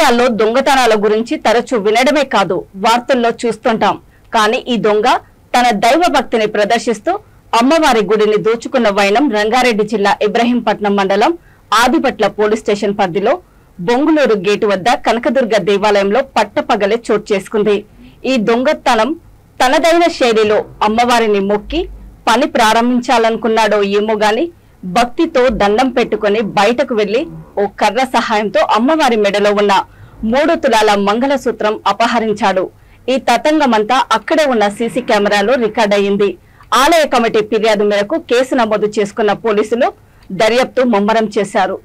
గ్రామాల్లో దొంగతనాల గురించి తరచూ వినడమే కాదు వార్తల్లో చూస్తుంటాం. కానీ ఈ దొంగ తన దైవ భక్తిని ప్రదర్శిస్తూ అమ్మవారి గుడిని దోచుకున్న వైనం రంగారెడ్డి జిల్లా ఇబ్రహీంపట్నం మండలం ఆదిపట్ల పోలీస్ స్టేషన్ పరిధిలో బొంగులూరు గేటు వద్ద కనకదుర్గ దేవాలయంలో పట్టపగలే చోటు చేసుకుంది. ఈ దొంగతనం తనదైన శైలిలో అమ్మవారిని మొక్కి పని ప్రారంభించాలనుకున్నాడో ఏమో గాని భక్తితో దండం పెట్టుకుని బయటకు వెళ్లి ఓ కర్ర సహాయంతో అమ్మవారి మెడలో ఉన్న 3 తులాల మంగళసూత్రం అపహరించాడు. ఈ తతంగమంతా అక్కడే ఉన్న సీసీ కెమెరాలో రికార్డ్ అయింది. ఆలయ కమిటీ ఫిర్యాదు మేరకు కేసు నమోదు చేసుకున్న పోలీసులు దర్యాప్తు ముమ్మరం చేశారు.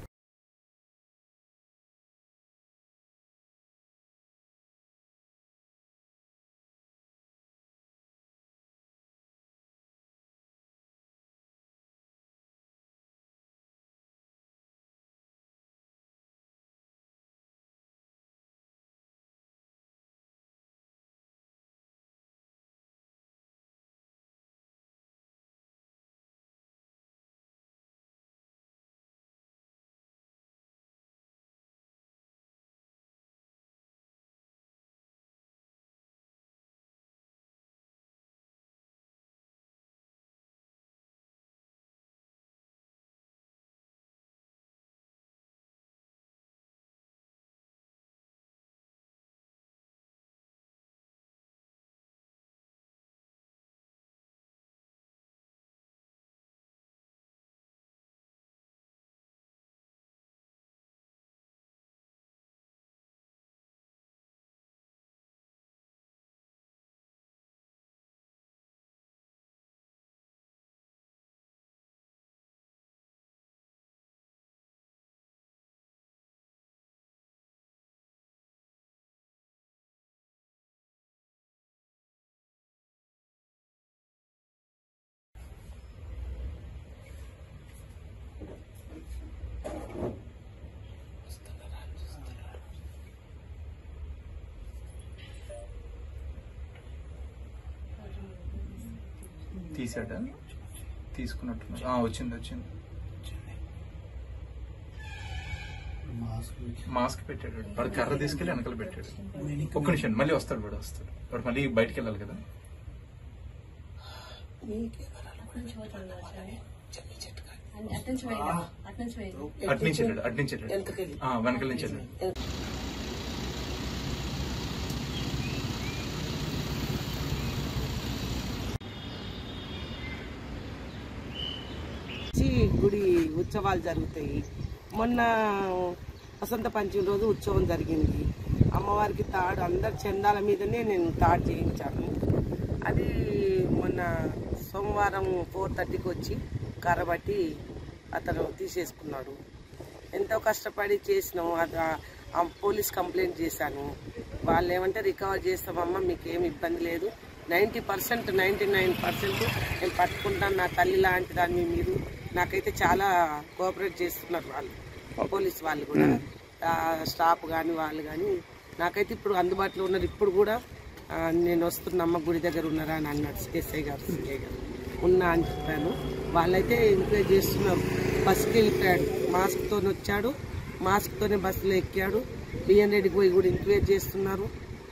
తీసాడా తీసుకున్నట్టు వచ్చింది మాస్క్ పెట్టాడు వాడు కర్ర తీసుకెళ్లి వెనకాల పెట్టాడు. ఒక్క నిమిషం మళ్ళీ వస్తాడు వాడు మళ్ళీ బయటకు వెళ్ళాలి కదా. అట్నుంచి వెళ్ళాడు వెనకాల నుంచి వెళ్ళాడు. గుడి ఉత్సవాలు జరుగుతాయి. మొన్న వసంత పంచమి రోజు ఉత్సవం జరిగింది. అమ్మవారికి తాడు అందరి చందాల మీదనే నేను తాడు చేయించాను. అది మొన్న సోమవారం 4:30కి వచ్చి కర్రబట్టి అతను తీసేసుకున్నాడు. ఎంతో కష్టపడి చేసినాము. పోలీస్ కంప్లైంట్ చేశాను. వాళ్ళు ఏమంటే రికవర్ చేస్తామమ్మా, మీకేం ఇబ్బంది లేదు, 90% 99% నేను పట్టుకుంటాను, నా తల్లి లాంటి దాన్ని మీరు. నాకైతే చాలా కోఆపరేట్ చేస్తున్నారు వాళ్ళు, పోలీస్ వాళ్ళు కూడా, స్టాఫ్ కానీ వాళ్ళు కానీ. నాకైతే ఇప్పుడు అందుబాటులో ఉన్నారు. ఇప్పుడు కూడా నేను వస్తున్నమ్మ గుడి దగ్గర ఉన్నారా అని అన్నాడు ఎస్ఐ గారు, సిఐ గారు. ఉన్నా అని చెప్పాను. వాళ్ళైతే ఎంకరేజ్ చేస్తున్నారు. బస్సుకి వెళ్ళిపోయాడు, మాస్క్తో వచ్చాడు, మాస్క్తోనే బస్సులో ఎక్కాడు. బిఎన్ రెడ్డికి పోయి కూడా ఎంకరేజ్ చేస్తున్నారు.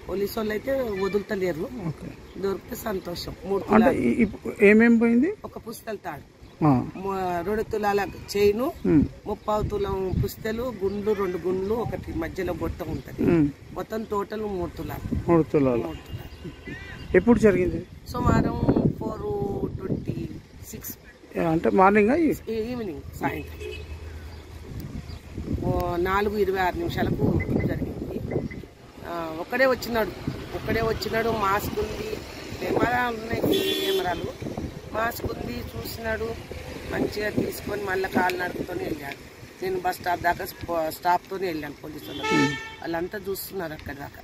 పోలీసు వాళ్ళు అయితే వదులుతలేరు. దొరికితే సంతోషం. 3 తులాలు ఏమేమి పోయింది? ఒక పుస్తల తాడు, 2 తులాల చైను, 30 తులం పుస్తలు, గుండ్లు 2 గుండ్లు, ఒకటి మధ్యలో గొట్టం ఉంటది. మొత్తం టోటల్ 3 తులాలు. ఎప్పుడు జరిగింది? సుమారం 4:26 అంటే మార్నింగ్ ఈవినింగ్, సాయంత్రం 4:26 జరిగింది. ఒక్కడే వచ్చినాడు. మాస్క్ ఉంది, కెమెరాలు ఉన్నాయి, కెమెరాలు, మాస్క్ ఉంది, చూసినాడు. మంచిగా తీసుకొని మళ్ళీ కాలు నడుపుతూనే వెళ్ళాడు. నేను బస్ స్టాప్ దాకా స్టాప్తోనే వెళ్ళాను. పోలీసు వాళ్ళంతా చూస్తున్నారు అక్కడ దాకా.